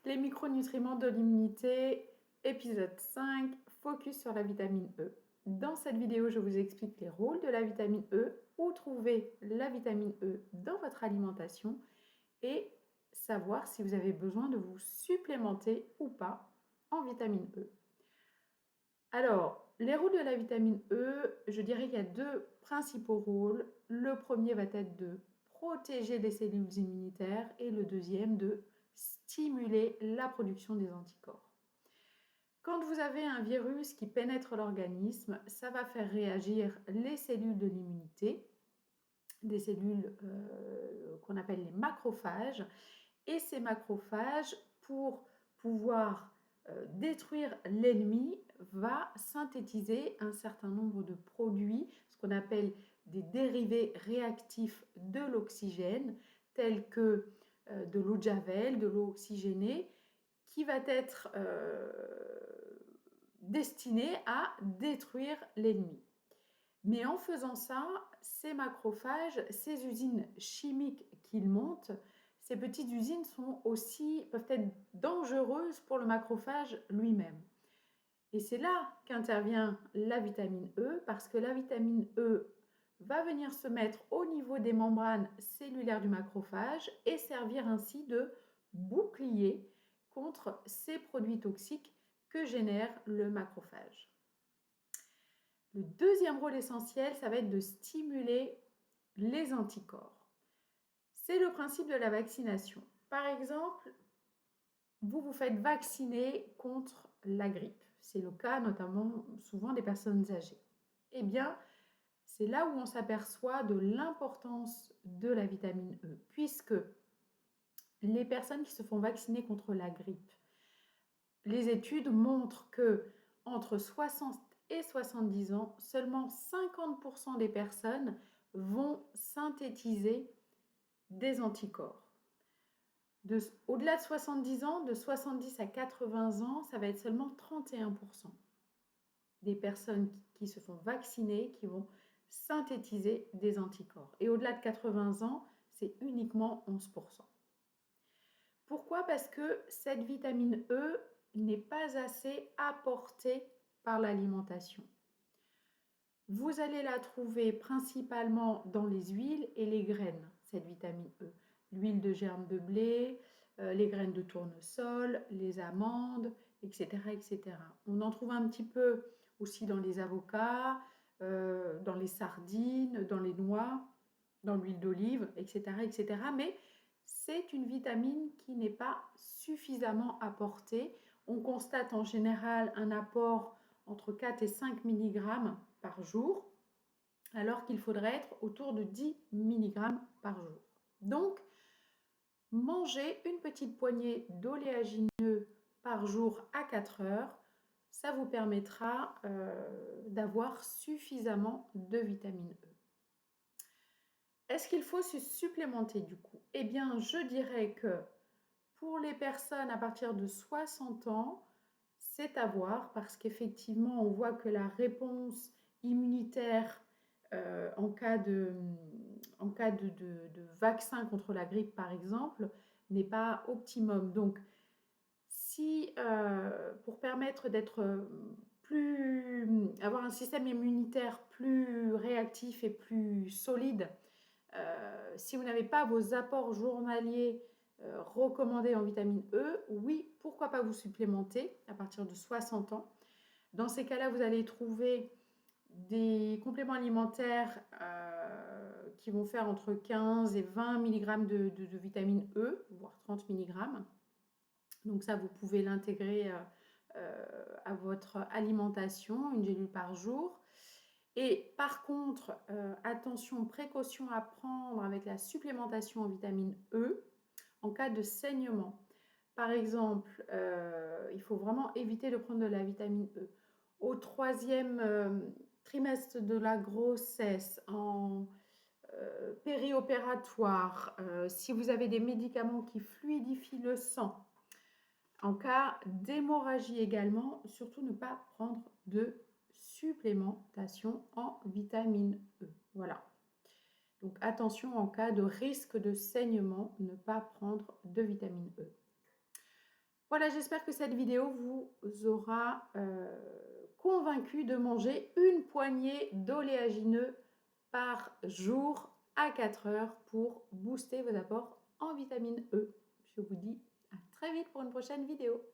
Les micronutriments de l'immunité, épisode 5, focus sur la vitamine E. Dans cette vidéo, je vous explique les rôles de la vitamine E, où trouver la vitamine E dans votre alimentation et savoir si vous avez besoin de vous supplémenter ou pas en vitamine E. Alors, les rôles de la vitamine E, je dirais qu'il y a deux principaux rôles. Le premier va être de protéger les cellules immunitaires et le deuxième de stimuler la production des anticorps. Quand vous avez un virus qui pénètre l'organisme, ça va faire réagir les cellules de l'immunité, des cellules qu'on appelle les macrophages, et ces macrophages, pour pouvoir détruire l'ennemi, va synthétiser un certain nombre de produits, ce qu'on appelle des dérivés réactifs de l'oxygène, tels que de l'eau de javel, de l'eau oxygénée, qui va être destiné à détruire l'ennemi. Mais en faisant ça, ces macrophages, ces usines chimiques qu'ils montent, ces petites usines peuvent être dangereuses pour le macrophage lui-même. Et c'est là qu'intervient la vitamine E, parce que la vitamine E va venir se mettre au niveau des membranes cellulaires du macrophage et servir ainsi de bouclier contre ces produits toxiques que génère le macrophage. Le deuxième rôle essentiel, ça va être de stimuler les anticorps. C'est le principe de la vaccination. Par exemple, vous vous faites vacciner contre la grippe. C'est le cas notamment souvent des personnes âgées. Eh bien, c'est là où on s'aperçoit de l'importance de la vitamine E, puisque les personnes qui se font vacciner contre la grippe, les études montrent que entre 60 et 70 ans, seulement 50% des personnes vont synthétiser des anticorps. Au-delà de 70 ans, de 70 à 80 ans, ça va être seulement 31% des personnes qui se font vacciner qui vont synthétiser des anticorps. Et au-delà de 80 ans, c'est uniquement 11%. Pourquoi? Parce que cette vitamine E n'est pas assez apportée par l'alimentation. Vous allez la trouver principalement dans les huiles et les graines, cette vitamine E. L'huile de germe de blé, les graines de tournesol, les amandes, etc., etc. On en trouve un petit peu aussi dans les avocats, dans les sardines, dans les noix, dans l'huile d'olive, etc., etc. Mais c'est une vitamine qui n'est pas suffisamment apportée. On constate en général un apport entre 4 et 5 mg par jour, alors qu'il faudrait être autour de 10 mg par jour. Donc, manger une petite poignée d'oléagineux par jour à 4 heures, ça vous permettra d'avoir suffisamment de vitamine E. Est-ce qu'il faut se supplémenter du coup? Eh bien, je dirais que pour les personnes à partir de 60 ans, c'est à voir parce qu'effectivement, on voit que la réponse immunitaire en cas de vaccin contre la grippe, par exemple, n'est pas optimum. Donc, si pour permettre avoir un système immunitaire plus réactif et plus solide, si vous n'avez pas vos apports journaliers recommandés en vitamine E, oui, pourquoi pas vous supplémenter à partir de 60 ans. Dans ces cas-là, vous allez trouver des compléments alimentaires qui vont faire entre 15 et 20 mg de vitamine E, voire 30 mg. Donc ça, vous pouvez l'intégrer à votre alimentation, une gélule par jour. Et par contre, attention, précaution à prendre avec la supplémentation en vitamine E en cas de saignement. Par exemple, il faut vraiment éviter de prendre de la vitamine E. Au 3e trimestre de la grossesse, en périopératoire, si vous avez des médicaments qui fluidifient le sang, en cas d'hémorragie également, surtout ne pas prendre de supplémentation en vitamine E. Voilà. Donc attention en cas de risque de saignement, ne pas prendre de vitamine E. Voilà, j'espère que cette vidéo vous aura convaincu de manger une poignée d'oléagineux par jour à 4 heures pour booster vos apports en vitamine E. Je vous dis à très vite pour une prochaine vidéo.